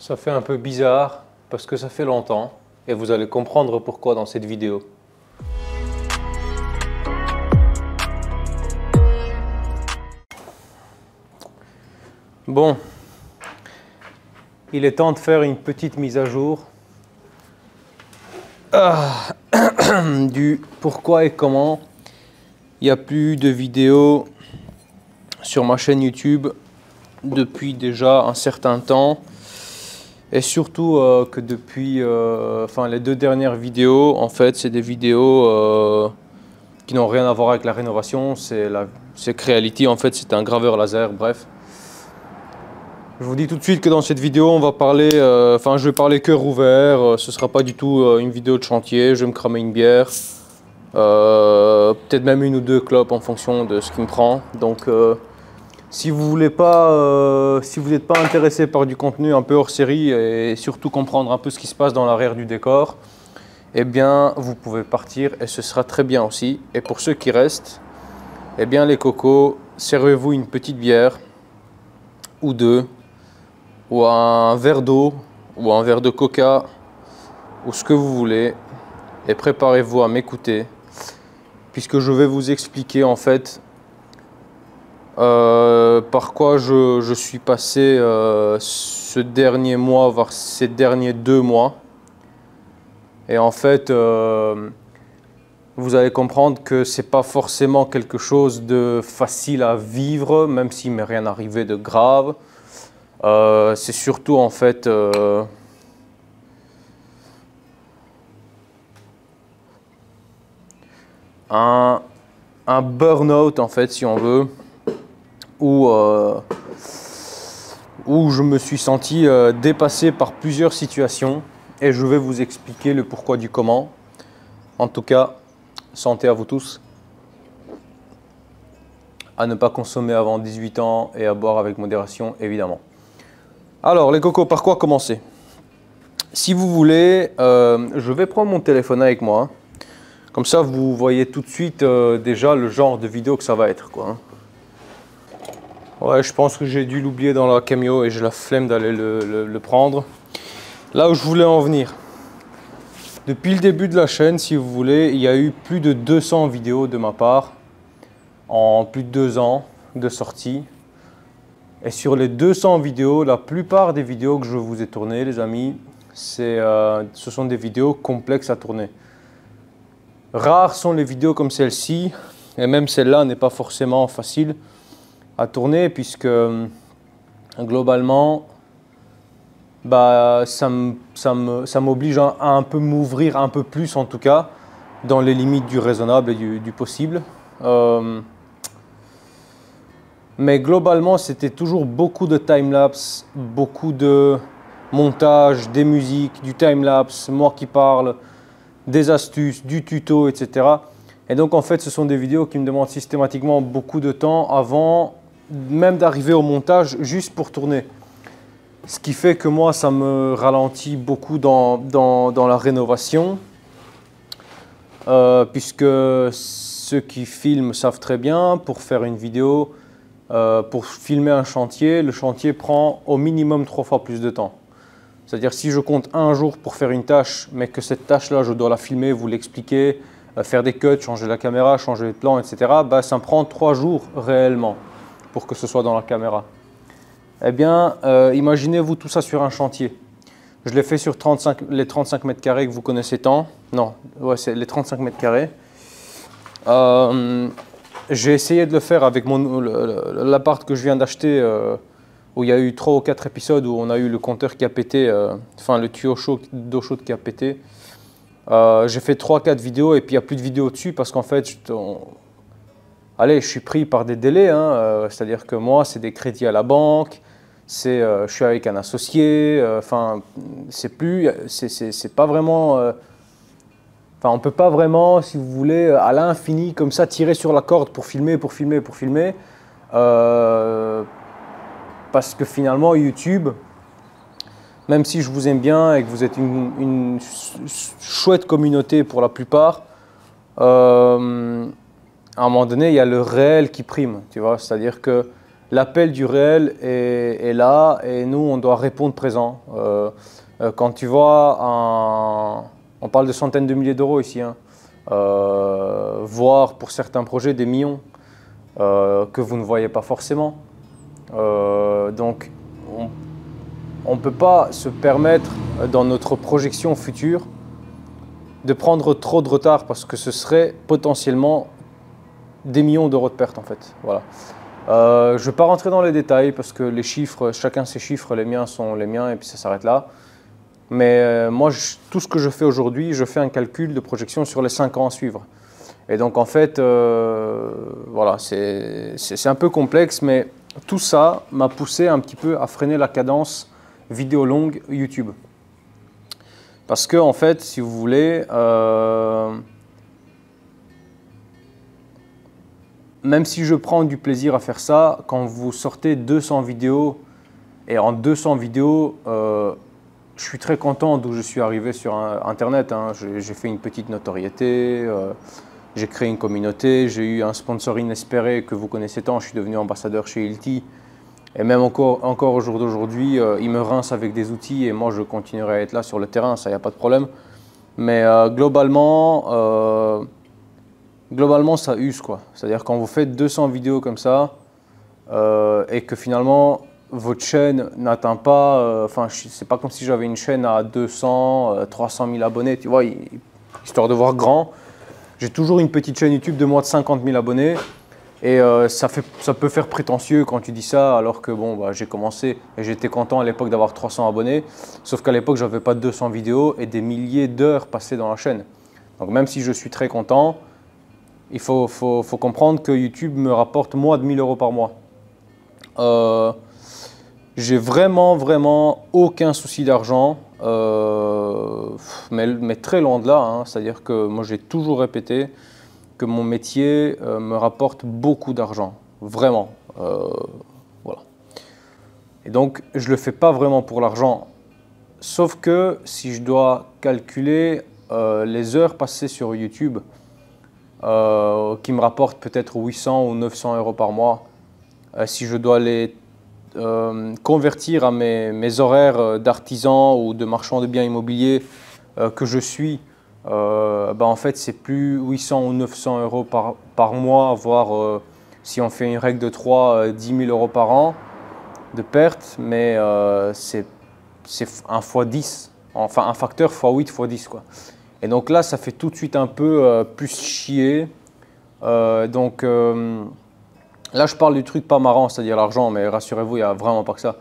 Ça fait un peu bizarre parce que ça fait longtemps et vous allez comprendre pourquoi dans cette vidéo. Bon, il est temps de faire une petite mise à jour du pourquoi et comment il n'y a plus de vidéos sur ma chaîne YouTube depuis déjà un certain temps. Et surtout que depuis les 2 dernières vidéos, en fait, c'est des vidéos qui n'ont rien à voir avec la rénovation. C'est Creality, en fait, c'est un graveur laser, bref. Je vous dis tout de suite que dans cette vidéo, on va parler, je vais parler cœur ouvert. Ce ne sera pas du tout une vidéo de chantier. Je vais me cramer une bière, peut-être même 1 ou 2 clopes en fonction de ce qui me prend. Donc, si vous n'êtes pas intéressé par du contenu un peu hors série et surtout comprendre un peu ce qui se passe dans l'arrière du décor, eh bien, vous pouvez partir et ce sera très bien aussi. Et pour ceux qui restent, eh bien, les cocos, servez-vous une petite bière ou 2, ou un verre d'eau, ou un verre de coca, ou ce que vous voulez, et préparez-vous à m'écouter, puisque je vais vous expliquer en fait par quoi je suis passé ce dernier mois, voire ces derniers 2 mois. Et en fait, vous allez comprendre que c'est pas forcément quelque chose de facile à vivre, même s'il m'est rien arrivé de grave. C'est surtout en fait un burn-out en fait, si on veut, où je me suis senti dépassé par plusieurs situations et je vais vous expliquer le pourquoi du comment. En tout cas, santé à vous tous, à ne pas consommer avant 18 ans et à boire avec modération évidemment. Alors les cocos, par quoi commencer? Si vous voulez, je vais prendre mon téléphone avec moi, comme ça vous voyez tout de suite déjà le genre de vidéo que ça va être, quoi. Ouais, je pense que j'ai dû l'oublier dans la camio et j'ai la flemme d'aller le prendre. Là où je voulais en venir. Depuis le début de la chaîne, si vous voulez, il y a eu plus de 200 vidéos de ma part en plus de 2 ans de sortie. Et sur les 200 vidéos, la plupart des vidéos que je vous ai tournées, les amis, ce sont des vidéos complexes à tourner. Rares sont les vidéos comme celle-ci, et même celle-là n'est pas forcément facile à tourner, puisque globalement, ça m'oblige à un peu m'ouvrir un peu plus, en tout cas, dans les limites du raisonnable et du possible. Mais globalement, c'était toujours beaucoup de time-lapse, beaucoup de montage, des musiques, du time-lapse, moi qui parle, des astuces, du tuto, etc. Et donc en fait, ce sont des vidéos qui me demandent systématiquement beaucoup de temps avant même d'arriver au montage, juste pour tourner. Ce qui fait que moi, ça me ralentit beaucoup dans la rénovation, puisque ceux qui filment savent très bien, pour faire une vidéo, pour filmer un chantier, le chantier prend au minimum 3 fois plus de temps. C'est-à-dire si je compte 1 jour pour faire une tâche, mais que cette tâche-là, je dois la filmer, vous l'expliquer, faire des cuts, changer la caméra, changer les plans, etc., ça me prend 3 jours réellement pour que ce soit dans la caméra. Eh bien, imaginez-vous tout ça sur un chantier. Je l'ai fait sur les 35 mètres carrés que vous connaissez tant. Non, ouais, c'est les 35 mètres carrés. J'ai essayé de le faire avec l'appart que je viens d'acheter, où il y a eu 3 ou 4 épisodes où on a eu le compteur qui a pété, le tuyau d'eau chaude qui a pété. J'ai fait 3-4 vidéos et puis il n'y a plus de vidéos dessus parce qu'en fait, je suis pris par des délais. C'est-à-dire que moi, c'est des crédits à la banque, je suis avec un associé, c'est pas vraiment... on ne peut pas vraiment, si vous voulez, à l'infini, comme ça, tirer sur la corde pour filmer. Parce que finalement, YouTube, même si je vous aime bien et que vous êtes une chouette communauté pour la plupart, à un moment donné, il y a le réel qui prime. Tu vois, c'est-à-dire que l'appel du réel est là et nous, on doit répondre présent. Quand tu vois, on parle de centaines de milliers d'euros ici, hein, voire pour certains projets des millions que vous ne voyez pas forcément. Donc, on ne peut pas se permettre dans notre projection future de prendre trop de retard parce que ce serait potentiellement des millions d'euros de pertes en fait. Voilà. Je ne vais pas rentrer dans les détails parce que les chiffres, chacun ses chiffres, les miens sont les miens et puis ça s'arrête là. Mais moi, tout ce que je fais aujourd'hui, je fais un calcul de projection sur les 5 ans à suivre. Et donc en fait, voilà, c'est un peu complexe, mais tout ça m'a poussé un petit peu à freiner la cadence vidéo longue YouTube. Parce que en fait, si vous voulez, même si je prends du plaisir à faire ça, quand vous sortez 200 vidéos, et en 200 vidéos, je suis très content d'où je suis arrivé sur Internet. Hein. J'ai fait une petite notoriété, j'ai créé une communauté, j'ai eu un sponsor inespéré que vous connaissez tant, je suis devenu ambassadeur chez Hilti. Et même encore au jour d'aujourd'hui, ils me rincent avec des outils et moi je continuerai à être là sur le terrain, ça, il n'y a pas de problème. Mais globalement, ça use quoi. C'est-à-dire quand vous faites 200 vidéos comme ça et que finalement votre chaîne n'atteint pas, enfin c'est pas comme si j'avais une chaîne à 200, 300 000 abonnés, tu vois, histoire de voir grand. J'ai toujours une petite chaîne YouTube de moins de 50 000 abonnés. Et ça peut faire prétentieux quand tu dis ça, alors que bon, bah, j'ai commencé et j'étais content à l'époque d'avoir 300 abonnés. Sauf qu'à l'époque, je n'avais pas 200 vidéos et des milliers d'heures passées dans la chaîne. Donc même si je suis très content, il faut comprendre que YouTube me rapporte moins de 1 000 € par mois. J'ai vraiment aucun souci d'argent, mais très loin de là. Hein. C'est-à-dire que moi, j'ai toujours répété que mon métier me rapporte beaucoup d'argent, vraiment. Voilà. Et donc, je ne le fais pas vraiment pour l'argent, sauf que si je dois calculer les heures passées sur YouTube, qui me rapportent peut-être 800 ou 900 € par mois, si je dois les convertir à mes horaires d'artisan ou de marchand de biens immobiliers que je suis, en fait, c'est plus 800 ou 900 € par mois, voire si on fait une règle de 3, 10 000 € par an de perte, mais c'est un x 10, enfin un facteur x 8, x 10 quoi. Et donc là, ça fait tout de suite un peu plus chier. Là, je parle du truc pas marrant, c'est-à-dire l'argent, mais rassurez-vous, il n'y a vraiment pas que ça.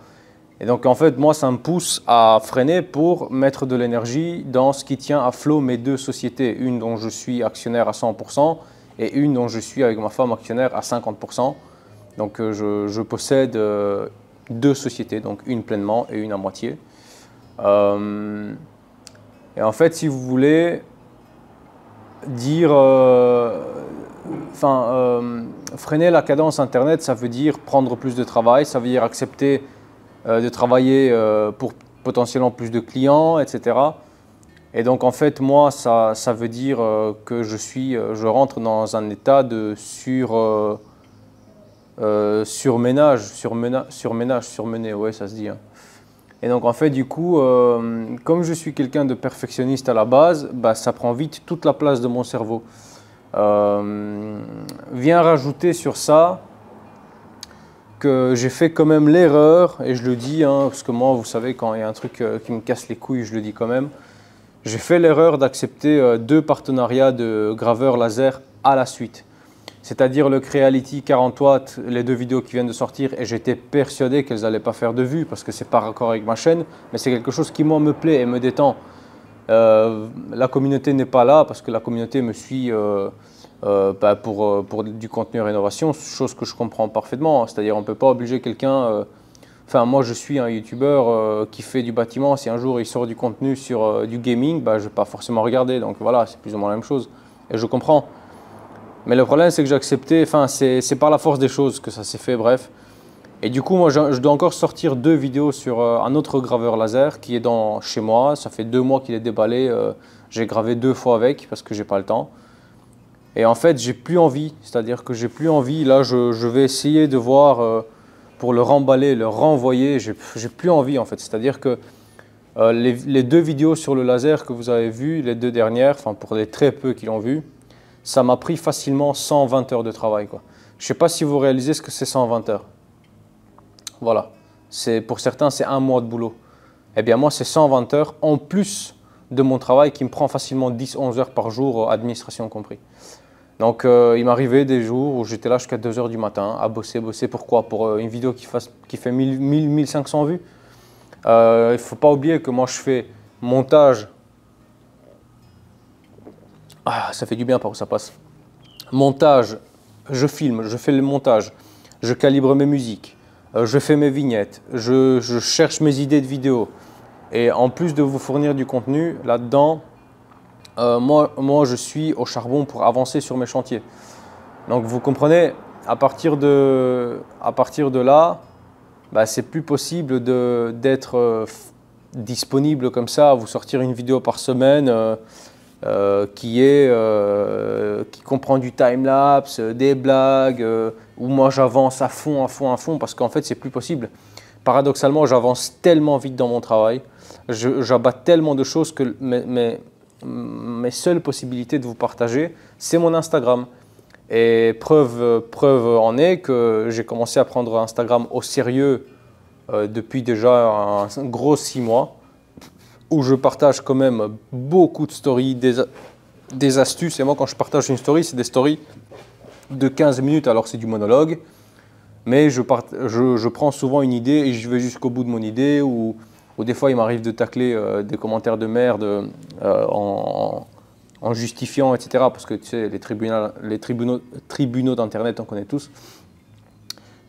Et donc en fait, moi, ça me pousse à freiner pour mettre de l'énergie dans ce qui tient à flot mes deux sociétés. Une dont je suis actionnaire à 100% et une dont je suis avec ma femme actionnaire à 50%. Donc je possède deux sociétés, donc une pleinement et une à moitié. Et en fait, si vous voulez dire, freiner la cadence Internet, ça veut dire prendre plus de travail, ça veut dire accepter de travailler pour potentiellement plus de clients, etc. Et donc en fait, moi, ça veut dire que je rentre dans un état de surmené, ouais, ça se dit. Hein. Et donc en fait, du coup, comme je suis quelqu'un de perfectionniste à la base, bah, ça prend vite toute la place de mon cerveau. Viens rajouter sur ça que j'ai fait quand même l'erreur, et je le dis, hein, parce que moi, vous savez, quand il y a un truc qui me casse les couilles, je le dis quand même, j'ai fait l'erreur d'accepter 2 partenariats de graveurs laser à la suite. C'est-à-dire le Creality 40 watts, les 2 vidéos qui viennent de sortir, et j'étais persuadé qu'elles n'allaient pas faire de vues, parce que c'est pas raccord avec ma chaîne, mais c'est quelque chose qui, moi, me plaît et me détend. La communauté n'est pas là, parce que la communauté me suit pour du contenu rénovation, chose que je comprends parfaitement. C'est-à-dire on ne peut pas obliger quelqu'un... Enfin, moi, je suis un youtubeur qui fait du bâtiment. Si un jour il sort du contenu sur du gaming, bah, je ne vais pas forcément regarder. Donc voilà, c'est plus ou moins la même chose. Et je comprends. Mais le problème, c'est que j'ai accepté... Enfin, c'est par la force des choses que ça s'est fait, bref. Et du coup, moi, je dois encore sortir 2 vidéos sur un autre graveur laser qui est chez moi. Ça fait 2 mois qu'il est déballé. J'ai gravé 2 fois avec parce que j'ai pas le temps. Et en fait, j'ai plus envie. C'est-à-dire que j'ai plus envie. Là, je vais essayer de voir pour le remballer, le renvoyer, j'ai plus envie en fait. C'est-à-dire que les deux vidéos sur le laser que vous avez vues, les deux dernières, enfin pour les très peu qui l'ont vu, ça m'a pris facilement 120 heures de travail, quoi. Je ne sais pas si vous réalisez ce que c'est 120 heures. Voilà. Pour certains, c'est un mois de boulot. Eh bien moi, c'est 120 heures en plus de mon travail qui me prend facilement 10-11 heures par jour, administration compris. Donc il m'arrivait des jours où j'étais là jusqu'à 2 heures du matin à bosser. Pourquoi? Pour une vidéo qui fait 1000-1500 vues. Il ne faut pas oublier que moi je fais montage. Ah, ça fait du bien par où ça passe. Montage, je filme, je fais le montage, je calibre mes musiques, je fais mes vignettes, je cherche mes idées de vidéos. Et en plus de vous fournir du contenu là-dedans, moi je suis au charbon pour avancer sur mes chantiers. Donc vous comprenez, à partir de là, bah, c'est plus possible d'être disponible comme ça, à vous sortir une vidéo par semaine qui comprend du time-lapse, des blagues, où moi j'avance à fond, parce qu'en fait c'est plus possible. Paradoxalement, j'avance tellement vite dans mon travail, j'abats tellement de choses que mes seules possibilités de vous partager, c'est mon Instagram. Et preuve en est que j'ai commencé à prendre Instagram au sérieux depuis déjà un gros 6 mois, où je partage quand même beaucoup de stories, des astuces. Et moi, quand je partage une story, c'est des stories de 15 minutes, alors c'est du monologue. Mais je prends souvent une idée et je vais jusqu'au bout de mon idée, ou des fois il m'arrive de tacler des commentaires de merde en justifiant, etc. Parce que tu sais, les tribunaux d'internet, on connaît tous.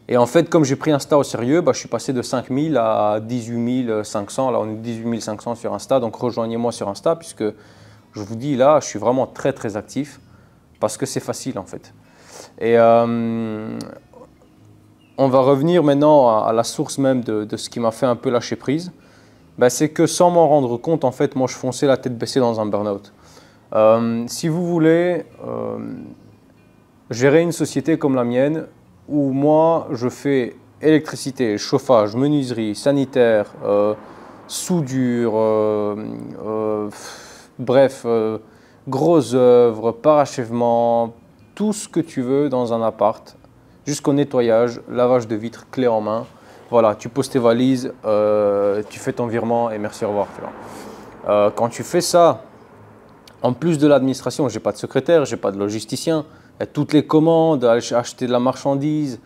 Et en fait, comme j'ai pris Insta au sérieux, bah, je suis passé de 5000 à 18 500. Là, on est 18 500 sur Insta, donc rejoignez-moi sur Insta, puisque je vous dis là, je suis vraiment très très actif, parce que c'est facile en fait. Et on va revenir maintenant à la source même de ce qui m'a fait un peu lâcher prise. Ben, c'est que sans m'en rendre compte, en fait, moi je fonçais la tête baissée dans un burn-out. Si vous voulez gérer une société comme la mienne, où moi je fais électricité, chauffage, menuiserie, sanitaire, soudure, bref, grosses œuvres, parachèvement, tout ce que tu veux dans un appart, jusqu'au nettoyage, lavage de vitres, clé en main. Voilà, tu poses tes valises, tu fais ton virement et merci, au revoir. Quand tu fais ça, en plus de l'administration, je n'ai pas de secrétaire, je n'ai pas de logisticien, toutes les commandes, acheter de la marchandise,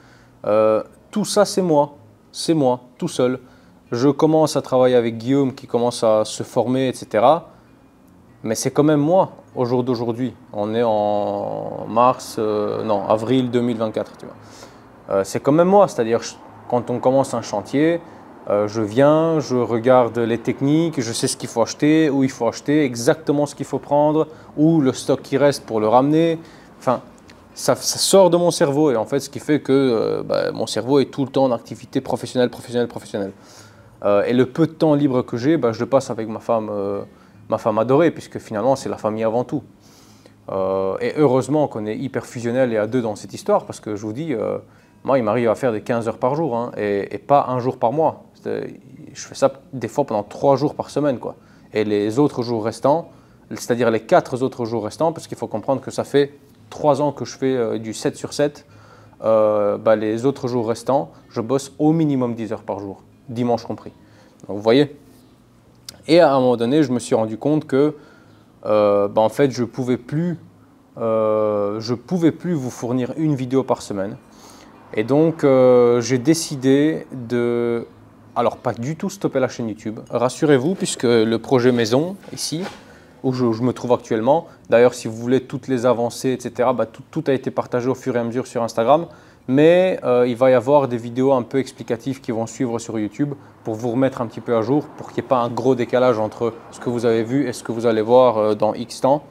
tout ça c'est moi, tout seul. Je commence à travailler avec Guillaume qui commence à se former, etc. Mais c'est quand même moi au jour d'aujourd'hui. On est en avril 2024. Tu vois. C'est quand même moi, c'est-à-dire quand on commence un chantier, je viens, je regarde les techniques, je sais ce qu'il faut acheter, où il faut acheter, exactement ce qu'il faut prendre, ou le stock qui reste pour le ramener. Enfin, ça sort de mon cerveau, et en fait, ce qui fait que mon cerveau est tout le temps en activité professionnelle. Et le peu de temps libre que j'ai, je le passe avec ma femme adorée, puisque finalement, c'est la famille avant tout. Et heureusement qu'on est hyper fusionnel et à deux dans cette histoire, parce que je vous dis, moi, il m'arrive à faire des 15 heures par jour, hein, et pas un jour par mois. Je fais ça des fois pendant 3 jours par semaine, quoi. Et les autres jours restants, c'est-à-dire les 4 autres jours restants, parce qu'il faut comprendre que ça fait 3 ans que je fais du 7 sur 7, les autres jours restants, je bosse au minimum 10 heures par jour, dimanche compris. Donc, vous voyez. Et à un moment donné, je me suis rendu compte que en fait, je pouvais plus vous fournir une vidéo par semaine. Et donc, j'ai décidé de, alors pas du tout stopper la chaîne YouTube. Rassurez-vous, puisque le projet maison, ici, où je me trouve actuellement, d'ailleurs, si vous voulez toutes les avancées, etc., tout a été partagé au fur et à mesure sur Instagram. Mais il va y avoir des vidéos un peu explicatives qui vont suivre sur YouTube pour vous remettre un petit peu à jour, pour qu'il n'y ait pas un gros décalage entre ce que vous avez vu et ce que vous allez voir dans X temps.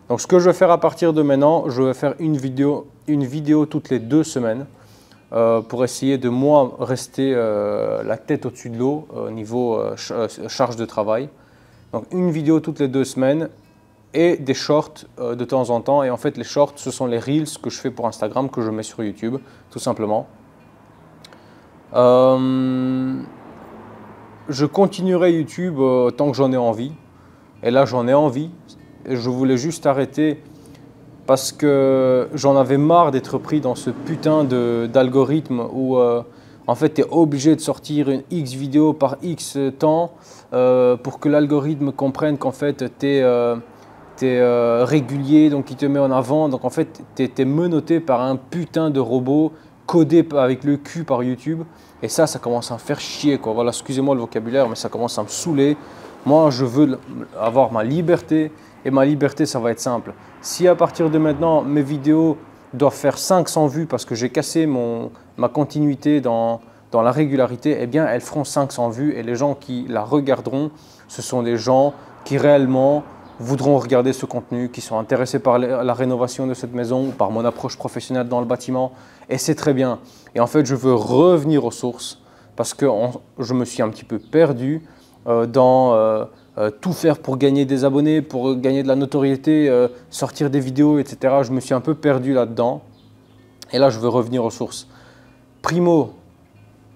Donc ce que je vais faire à partir de maintenant, je vais faire une vidéo toutes les 2 semaines pour essayer de moi rester la tête au-dessus de l'eau au niveau charge de travail. Donc une vidéo toutes les 2 semaines. Et des shorts de temps en temps. Et en fait, les shorts, ce sont les reels que je fais pour Instagram, que je mets sur YouTube, tout simplement. Je continuerai YouTube tant que j'en ai envie. Et là, j'en ai envie. Et je voulais juste arrêter parce que j'en avais marre d'être pris dans ce putain d'algorithme où en fait, tu es obligé de sortir une X vidéo par X temps pour que l'algorithme comprenne qu'en fait, tu es, régulier, donc il te met en avant. Donc en fait, tu es menotté par un putain de robot codé avec le cul par YouTube. Et ça commence à me faire chier, quoi. Voilà, excusez-moi le vocabulaire, mais ça commence à me saouler. Moi, je veux avoir ma liberté. Et ma liberté, ça va être simple. Si à partir de maintenant, mes vidéos doivent faire 500 vues parce que j'ai cassé ma continuité dans la régularité, eh bien, elles feront 500 vues. Et les gens qui la regarderont, ce sont des gens qui réellement voudront regarder ce contenu, qui sont intéressés par la rénovation de cette maison, par mon approche professionnelle dans le bâtiment. Et c'est très bien. Et en fait, je veux revenir aux sources parce que je me suis un petit peu perdu dans tout faire pour gagner des abonnés, pour gagner de la notoriété, sortir des vidéos, etc. Je me suis un peu perdu là-dedans. Et là, je veux revenir aux sources. Primo,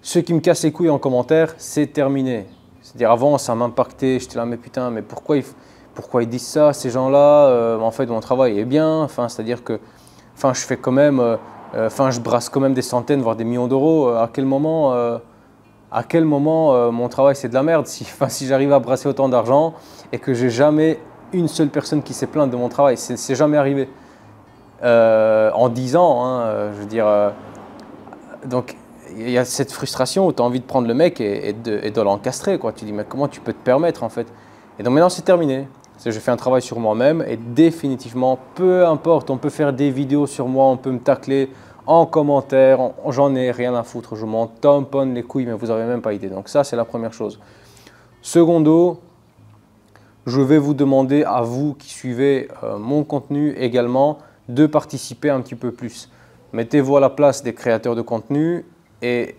ceux qui me cassent les couilles en commentaire, c'est terminé. C'est-à-dire avant, ça m'impactait. J'étais là, mais putain, mais pourquoi ils disent ça, ces gens-là En fait, mon travail est bien. Enfin, c'est-à-dire que je fais quand même, je brasse quand même des centaines, voire des millions d'euros. À quel moment mon travail c'est de la merde si j'arrive à brasser autant d'argent et que j'ai jamais une seule personne qui s'est plainte de mon travail. C'est jamais arrivé. En 10 ans, hein, je veux dire. Donc, il y a cette frustration où tu as envie de prendre le mec et de l'encastrer, quoi. Tu dis, mais comment tu peux te permettre, en fait? Et donc maintenant, c'est terminé. Je fais un travail sur moi-même et définitivement, peu importe, on peut faire des vidéos sur moi, on peut me tacler en commentaire, j'en ai rien à foutre, je m'en tamponne les couilles, mais vous n'avez même pas idée. Donc ça, c'est la première chose. Secondo, je vais vous demander à vous qui suivez mon contenu également de participer un petit peu plus. Mettez-vous à la place des créateurs de contenu et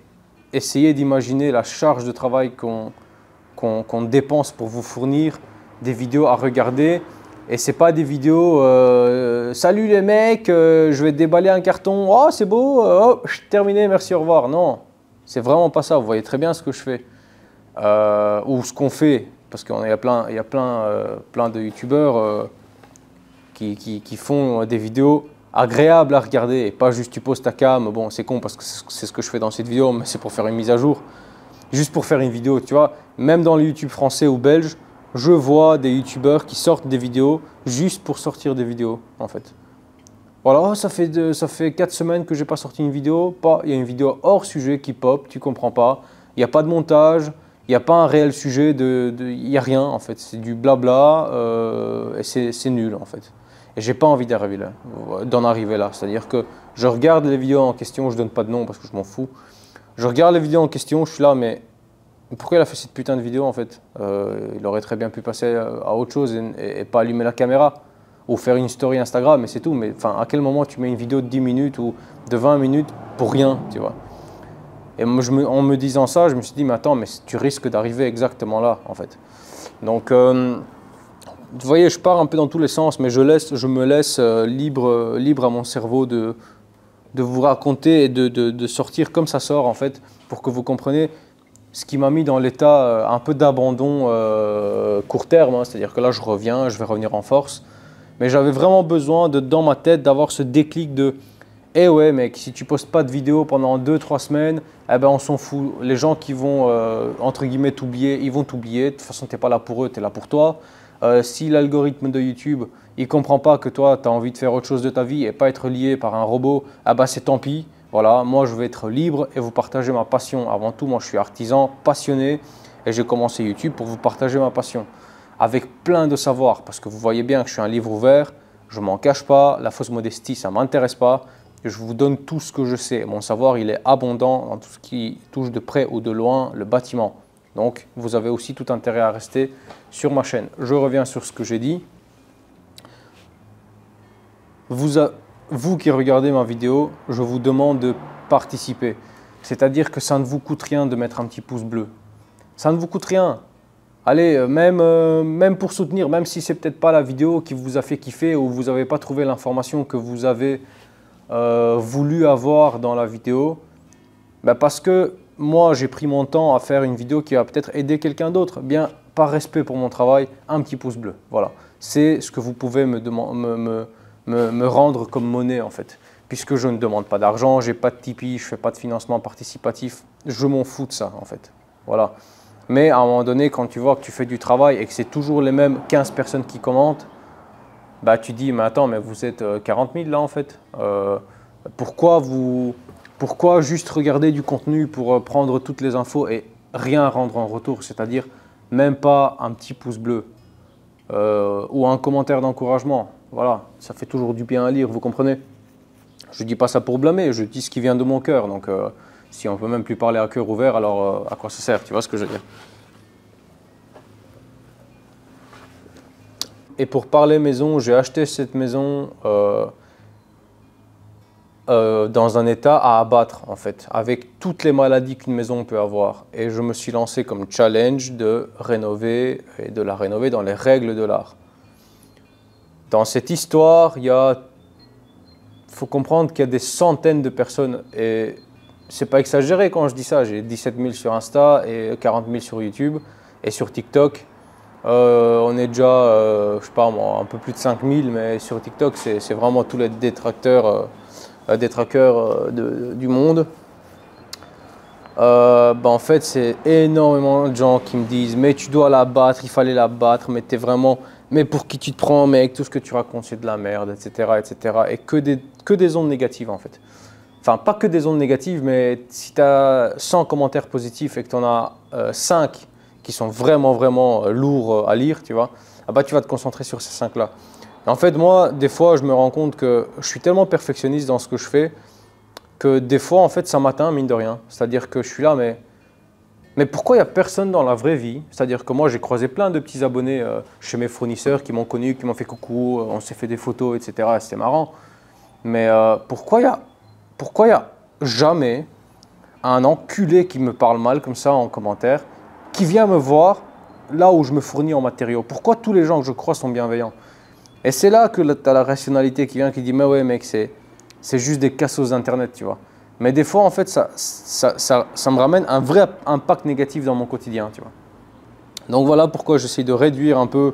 essayez d'imaginer la charge de travail qu'on dépense pour vous fournir des vidéos à regarder. Et ce n'est pas des vidéos salut les mecs, je vais te déballer un carton, oh c'est beau, oh, terminé, merci, au revoir. Non, c'est vraiment pas ça. Vous voyez très bien ce que je fais ou ce qu'on fait, parce qu'il y a plein de youtubeurs qui font des vidéos agréables à regarder et pas juste tu poses ta cam. Bon, c'est con parce que c'est ce que je fais dans cette vidéo, mais c'est pour faire une mise à jour, juste pour faire une vidéo, tu vois. Même dans le YouTube français ou belge, je vois des youtubeurs qui sortent des vidéos juste pour sortir des vidéos, en fait. Voilà, ça fait 4 semaines que je n'ai pas sorti une vidéo. Il y a une vidéo hors sujet qui pop, tu ne comprends pas. Il n'y a pas de montage, il n'y a pas un réel sujet, il n'y a rien, en fait. C'est du blabla et c'est nul, en fait. Et je n'ai pas envie d'en arriver là. C'est-à-dire que je regarde les vidéos en question, je ne donne pas de nom parce que je m'en fous. Je regarde les vidéos en question, je suis là, mais pourquoi il a fait cette putain de vidéo en fait il aurait très bien pu passer à autre chose et pas allumer la caméra ou faire une story Instagram, mais c'est tout. Mais enfin, à quel moment tu mets une vidéo de 10 minutes ou de 20 minutes pour rien, tu vois? Et moi, en me disant ça, je me suis dit, mais attends, mais tu risques d'arriver exactement là en fait. Donc, vous voyez, je pars un peu dans tous les sens, mais je me laisse libre à mon cerveau de vous raconter et de sortir comme ça sort en fait, pour que vous compreniez. Ce qui m'a mis dans l'état un peu d'abandon court terme, hein, c'est-à-dire que là je vais revenir en force. Mais j'avais vraiment besoin dans ma tête d'avoir ce déclic de « Eh ouais mec, si tu postes pas de vidéo pendant 2-3 semaines, eh ben on s'en fout. Les gens qui vont entre guillemets t'oublier, ils vont t'oublier. De toute façon, tu n'es pas là pour eux, tu es là pour toi. Si l'algorithme de YouTube, il ne comprend pas que toi, tu as envie de faire autre chose de ta vie et pas être lié par un robot, eh ben c'est tant pis. Voilà, moi je vais être libre et vous partager ma passion. Avant tout, moi je suis artisan, passionné et j'ai commencé YouTube pour vous partager ma passion. Avec plein de savoir, parce que vous voyez bien que je suis un livre ouvert, je ne m'en cache pas, la fausse modestie, ça ne m'intéresse pas. Je vous donne tout ce que je sais. Mon savoir, il est abondant dans tout ce qui touche de près ou de loin le bâtiment. Donc, vous avez aussi tout intérêt à rester sur ma chaîne. Je reviens sur ce que j'ai dit. Vous qui regardez ma vidéo, je vous demande de participer. C'est-à-dire que ça ne vous coûte rien de mettre un petit pouce bleu. Ça ne vous coûte rien. Allez, même pour soutenir, même si ce n'est peut-être pas la vidéo qui vous a fait kiffer ou vous n'avez pas trouvé l'information que vous avez voulu avoir dans la vidéo, ben parce que moi j'ai pris mon temps à faire une vidéo qui va peut-être aider quelqu'un d'autre, bien par respect pour mon travail, un petit pouce bleu. Voilà, c'est ce que vous pouvez me rendre comme monnaie en fait. Puisque je ne demande pas d'argent, je n'ai pas de Tipeee, je ne fais pas de financement participatif, je m'en fous de ça en fait. Voilà. Mais à un moment donné, quand tu vois que tu fais du travail et que c'est toujours les mêmes 15 personnes qui commentent, bah tu dis, mais attends, mais vous êtes 40 000 là en fait. Pourquoi juste regarder du contenu pour prendre toutes les infos et rien rendre en retour, c'est-à-dire même pas un petit pouce bleu ou un commentaire d'encouragement. Voilà, ça fait toujours du bien à lire, vous comprenez? Je ne dis pas ça pour blâmer, je dis ce qui vient de mon cœur. Donc, si on ne peut même plus parler à cœur ouvert, alors à quoi ça sert? Tu vois ce que je veux dire? Et pour parler maison, j'ai acheté cette maison dans un état à abattre, en fait, avec toutes les maladies qu'une maison peut avoir. Et je me suis lancé comme challenge de rénover et de la rénover dans les règles de l'art. Dans cette histoire, il faut comprendre qu'il y a des centaines de personnes, et c'est pas exagéré quand je dis ça, j'ai 17 000 sur Insta et 40 000 sur YouTube et sur TikTok. On est déjà, je sais pas moi, un peu plus de 5 000, mais sur TikTok, c'est vraiment tous les détracteurs, du monde. En fait, c'est énormément de gens qui me disent « mais tu dois la battre, il fallait la battre, mais t'es vraiment… » Mais pour qui tu te prends, mec, tout ce que tu racontes, c'est de la merde, etc. etc. Et que des ondes négatives, en fait. Enfin, pas que des ondes négatives, mais si tu as 100 commentaires positifs et que tu en as 5 qui sont vraiment, vraiment lourds à lire, tu vois, ah bah, tu vas te concentrer sur ces 5-là. En fait, moi, des fois, je me rends compte que je suis tellement perfectionniste dans ce que je fais que des fois, en fait, ça m'atteint, mine de rien. C'est-à-dire que je suis là, mais pourquoi il n'y a personne dans la vraie vie? C'est-à-dire que moi, j'ai croisé plein de petits abonnés chez mes fournisseurs qui m'ont connu, qui m'ont fait coucou, on s'est fait des photos, etc. C'était marrant. Mais pourquoi il y a jamais un enculé qui me parle mal comme ça en commentaire, qui vient me voir là où je me fournis en matériaux? Pourquoi tous les gens que je crois sont bienveillants? Et c'est là que tu as la rationalité qui vient, qui dit « mais ouais mec, c'est juste des cassos d'internet, tu vois ». Mais des fois, en fait, ça me ramène un vrai impact négatif dans mon quotidien, tu vois. Donc voilà pourquoi j'essaie de réduire un peu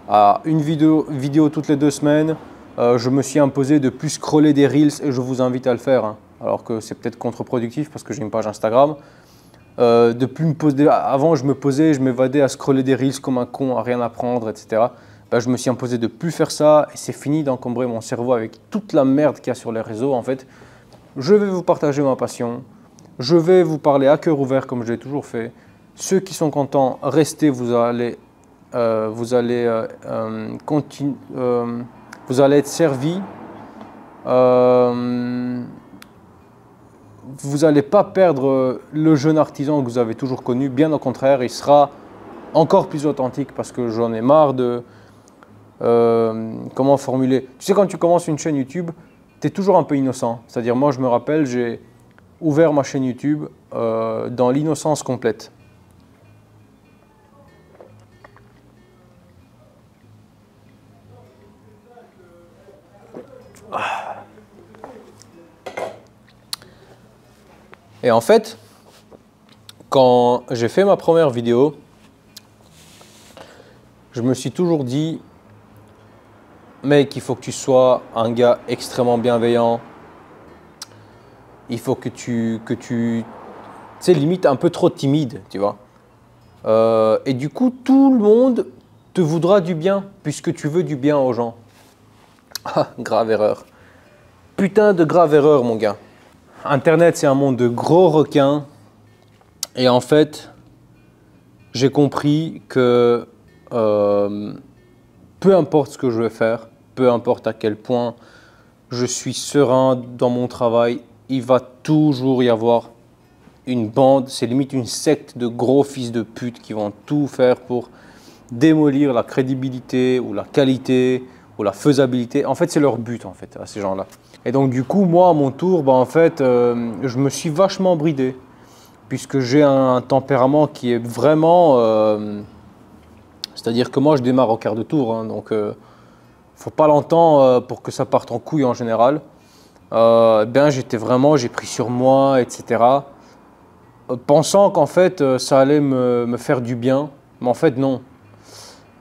à une vidéo toutes les 2 semaines. Je me suis imposé de plus scroller des Reels et je vous invite à le faire, hein, alors que c'est peut-être contre-productif parce que j'ai une page Instagram. De plus me poser, avant, je m'évadais à scroller des Reels comme un con, à rien apprendre, etc. Ben, je me suis imposé de plus faire ça et c'est fini d'encombrer mon cerveau avec toute la merde qu'il y a sur les réseaux, en fait. Je vais vous partager ma passion, je vais vous parler à cœur ouvert comme je l'ai toujours fait. Ceux qui sont contents, restez, vous allez être servis. Vous n'allez pas perdre le jeune artisan que vous avez toujours connu, bien au contraire, il sera encore plus authentique parce que j'en ai marre de… comment formuler? Tu sais, quand tu commences une chaîne YouTube, tu es toujours un peu innocent. C'est-à-dire, moi, je me rappelle, j'ai ouvert ma chaîne YouTube dans l'innocence complète. Et en fait, quand j'ai fait ma première vidéo, je me suis toujours dit, mec, il faut que tu sois un gars extrêmement bienveillant. Il faut que tu sais, limite un peu trop timide, tu vois. Et du coup, tout le monde te voudra du bien, puisque tu veux du bien aux gens. Ah, grave erreur. Putain de grave erreur, mon gars. Internet, c'est un monde de gros requins. Et en fait, j'ai compris que peu importe ce que je vais faire, peu importe à quel point je suis serein dans mon travail, il va toujours y avoir une bande, c'est limite une secte de gros fils de pute qui vont tout faire pour démolir la crédibilité ou la qualité ou la faisabilité. En fait, c'est leur but, en fait, à ces gens-là. Et donc, du coup, moi, à mon tour, en fait, je me suis vachement bridé puisque j'ai un tempérament qui est vraiment… c'est-à-dire que moi, je démarre au quart de tour, hein, donc faut pas longtemps pour que ça parte en couille en général. J'ai pris sur moi, etc. pensant qu'en fait ça allait me faire du bien, mais en fait non.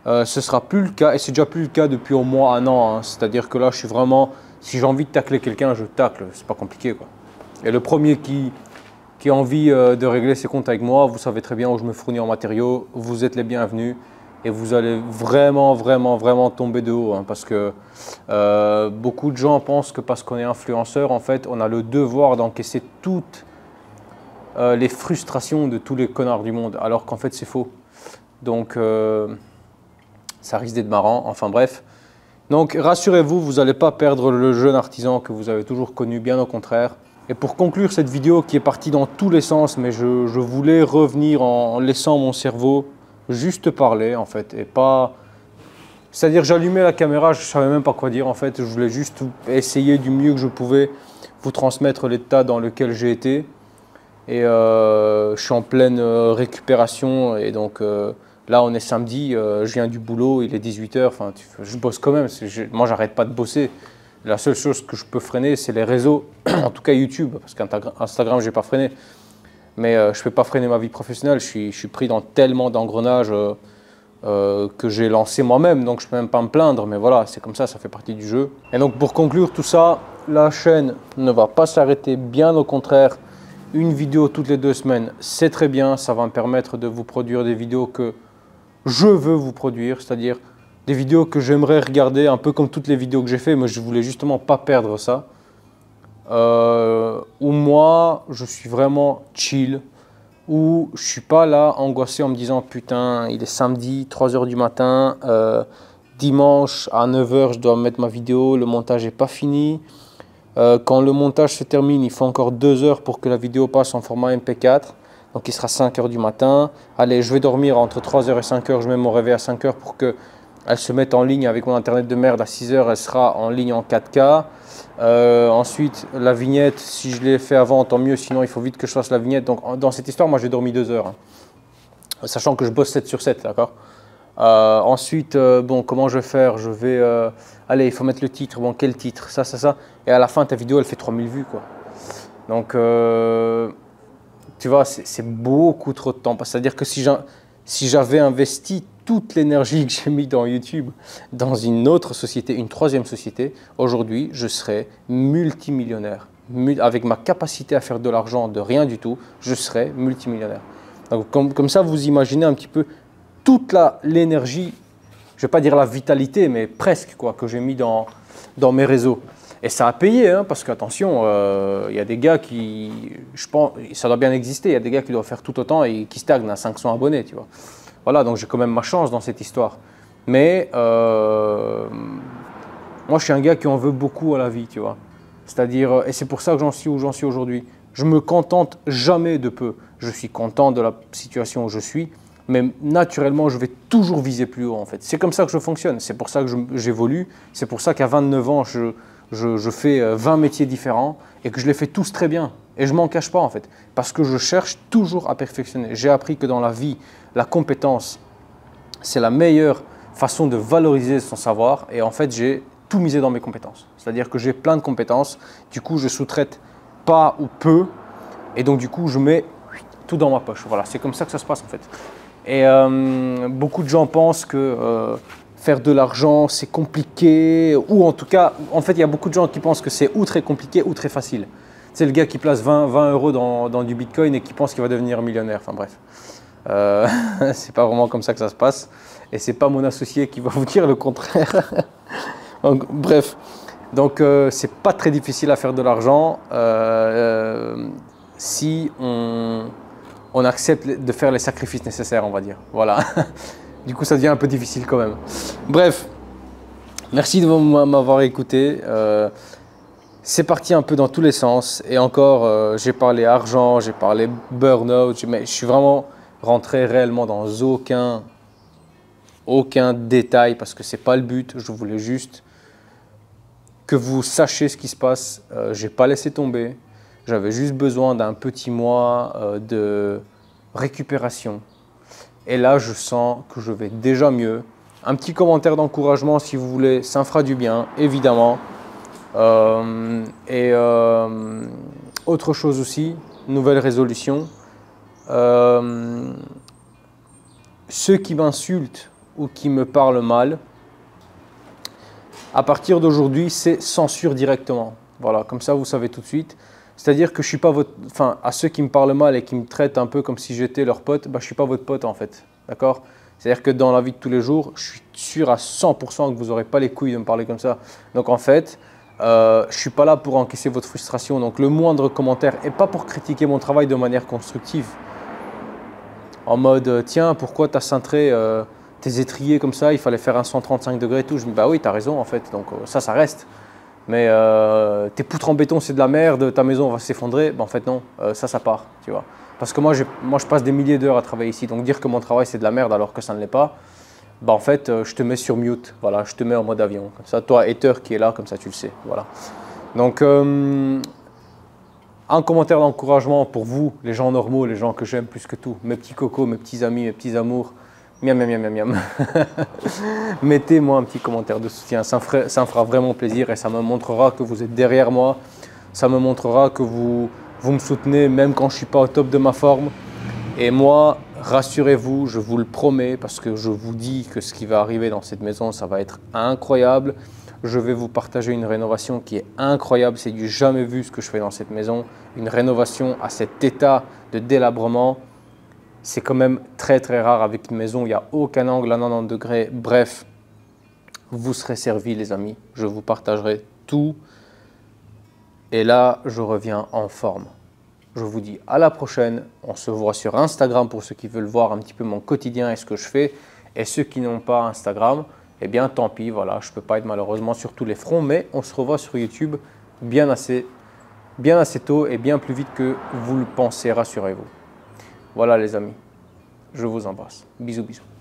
Ce sera plus le cas, et c'est déjà plus le cas depuis au moins un an, hein. C'est-à-dire que là, je suis vraiment, si j'ai envie de tacler quelqu'un, je tacle, c'est pas compliqué, quoi. Et le premier qui a envie de régler ses comptes avec moi, vous savez très bien où je me fournis en matériaux, vous êtes les bienvenus et vous allez vraiment, vraiment, vraiment tomber de haut, hein, parce que beaucoup de gens pensent que parce qu'on est influenceur, en fait, on a le devoir d'encaisser toutes les frustrations de tous les connards du monde, alors qu'en fait, c'est faux. Donc, ça risque d'être marrant, enfin bref. Donc rassurez-vous, vous n'allez pas perdre le jeune artisan que vous avez toujours connu, bien au contraire. Et pour conclure cette vidéo qui est partie dans tous les sens, mais je voulais revenir en laissant mon cerveau juste parler en fait, et pas... C'est-à-dire j'allumais la caméra, je ne savais même pas quoi dire en fait, je voulais juste essayer du mieux que je pouvais vous transmettre l'état dans lequel j'ai été. Et je suis en pleine récupération et donc... là, on est samedi, je viens du boulot, il est 18 h, enfin, je bosse quand même, moi, j'arrête pas de bosser. La seule chose que je peux freiner, c'est les réseaux, en tout cas YouTube, parce qu'Instagram, je n'ai pas freiné. Mais je ne peux pas freiner ma vie professionnelle, je suis pris dans tellement d'engrenages que j'ai lancé moi-même, donc je ne peux même pas me plaindre, mais voilà, c'est comme ça fait partie du jeu. Et donc, pour conclure tout ça, la chaîne ne va pas s'arrêter, bien au contraire. Une vidéo toutes les 2 semaines, c'est très bien, ça va me permettre de vous produire des vidéos que je veux vous produire, c'est-à-dire des vidéos que j'aimerais regarder, un peu comme toutes les vidéos que j'ai fait, mais je voulais justement pas perdre ça. Où moi, je suis vraiment chill, où je suis pas là angoissé en me disant putain, il est samedi, 3 h du matin, dimanche à 9 h, je dois mettre ma vidéo, le montage n'est pas fini. Quand le montage se termine, il faut encore 2 heures pour que la vidéo passe en format MP4. Donc il sera 5 h du matin. Allez, je vais dormir entre 3 h et 5 h. Je mets mon réveil à 5 h pour qu'elle se mette en ligne avec mon internet de merde. À 6 h, elle sera en ligne en 4K. Ensuite, la vignette, si je l'ai fait avant, tant mieux. Sinon, il faut vite que je fasse la vignette. Donc dans cette histoire, moi j'ai dormi 2 heures. Hein. Sachant que je bosse 7 sur 7, d'accord. Ensuite, bon, comment je vais faire? Je vais... allez, il faut mettre le titre. Bon, quel titre? Ça. Et à la fin, ta vidéo, elle fait 3000 vues, quoi. Donc... tu vois, c'est beaucoup trop de temps. C'est-à-dire que si j'avais investi toute l'énergie que j'ai mis dans YouTube dans une autre société, une troisième société, aujourd'hui, je serais multimillionnaire. Avec ma capacité à faire de l'argent de rien du tout, je serais multimillionnaire. Donc, comme ça, vous imaginez un petit peu toute l'énergie, je ne vais pas dire la vitalité, mais presque, quoi, que j'ai mis dans mes réseaux. Et ça a payé, hein, parce qu'attention, y a des gars qui, je pense, ça doit bien exister, il y a des gars qui doivent faire tout autant et qui stagnent à 500 abonnés, tu vois. Voilà, donc j'ai quand même ma chance dans cette histoire. Mais moi, je suis un gars qui en veut beaucoup à la vie, tu vois. C'est-à-dire, et c'est pour ça que j'en suis où j'en suis aujourd'hui. Je me contente jamais de peu. Je suis content de la situation où je suis, mais naturellement, je vais toujours viser plus haut, en fait. C'est comme ça que je fonctionne, c'est pour ça que j'évolue, c'est pour ça qu'à 29 ans, je fais 20 métiers différents et que je les fais tous très bien. Et je ne m'en cache pas en fait, parce que je cherche toujours à perfectionner. J'ai appris que dans la vie, la compétence, c'est la meilleure façon de valoriser son savoir. Et en fait, j'ai tout misé dans mes compétences. C'est-à-dire que j'ai plein de compétences. Du coup, je sous-traite pas ou peu. Et donc, du coup, je mets tout dans ma poche. Voilà, c'est comme ça que ça se passe en fait. Et beaucoup de gens pensent que... faire de l'argent, c'est compliqué, ou en tout cas, en fait, il y a beaucoup de gens qui pensent que c'est ou très compliqué ou très facile. C'est le gars qui place 20 € dans du Bitcoin et qui pense qu'il va devenir millionnaire. Enfin bref, c'est pas vraiment comme ça que ça se passe. Et c'est pas mon associé qui va vous dire le contraire. Donc, bref, donc c'est pas très difficile à faire de l'argent si on accepte de faire les sacrifices nécessaires, on va dire. Voilà. Du coup, ça devient un peu difficile quand même. Bref, merci de m'avoir écouté. C'est parti un peu dans tous les sens. Et encore, j'ai parlé argent, j'ai parlé burn-out. Mais je suis vraiment rentré réellement dans aucun détail parce que ce n'est pas le but. Je voulais juste que vous sachiez ce qui se passe. Je n'ai pas laissé tomber. J'avais juste besoin d'un petit mois de récupération. Et là, je sens que je vais déjà mieux. Un petit commentaire d'encouragement si vous voulez, ça me fera du bien, évidemment. Autre chose aussi, nouvelle résolution, ceux qui m'insultent ou qui me parlent mal, à partir d'aujourd'hui, c'est censure directement. Voilà, comme ça, vous savez tout de suite. C'est-à-dire que je suis pas votre... Enfin, à ceux qui me parlent mal et qui me traitent un peu comme si j'étais leur pote, bah, je ne suis pas votre pote en fait. D'accord? C'est-à-dire que dans la vie de tous les jours, je suis sûr à 100% que vous n'aurez pas les couilles de me parler comme ça. Donc en fait, je ne suis pas là pour encaisser votre frustration. Donc le moindre commentaire, et pas pour critiquer mon travail de manière constructive. En mode, tiens, pourquoi tu as cintré tes étriers comme ça, il fallait faire un 135 degrés et tout. Je me dis, bah oui, tu as raison en fait, donc ça reste. Mais tes poutres en béton, c'est de la merde, ta maison va s'effondrer. Ben, en fait, non, ça part, tu vois. Parce que moi, je passe des milliers d'heures à travailler ici. Donc dire que mon travail, c'est de la merde alors que ça ne l'est pas, ben, en fait, je te mets sur mute. Voilà, je te mets en mode avion. Comme ça, toi, hater qui est là, comme ça, tu le sais. Voilà. Donc, un commentaire d'encouragement pour vous, les gens normaux, les gens que j'aime plus que tout, mes petits cocos, mes petits amis, mes petits amours. Miam, miam, miam, miam, miam. Mettez-moi un petit commentaire de soutien, ça me fera vraiment plaisir et ça me montrera que vous êtes derrière moi. Ça me montrera que vous me soutenez même quand je ne suis pas au top de ma forme. Et moi, rassurez-vous, je vous le promets, parce que je vous dis que ce qui va arriver dans cette maison, ça va être incroyable. Je vais vous partager une rénovation qui est incroyable, c'est du jamais vu ce que je fais dans cette maison. Une rénovation à cet état de délabrement. C'est quand même très très rare avec une maison, il n'y a aucun angle à 90 degrés. Bref, vous serez servis les amis, je vous partagerai tout. Et là, je reviens en forme. Je vous dis à la prochaine, on se voit sur Instagram pour ceux qui veulent voir un petit peu mon quotidien et ce que je fais. Et ceux qui n'ont pas Instagram, eh bien tant pis, voilà, je ne peux pas être malheureusement sur tous les fronts, mais on se revoit sur YouTube bien assez tôt et bien plus vite que vous le pensez, rassurez-vous. Voilà les amis, je vous embrasse. Bisous, bisous.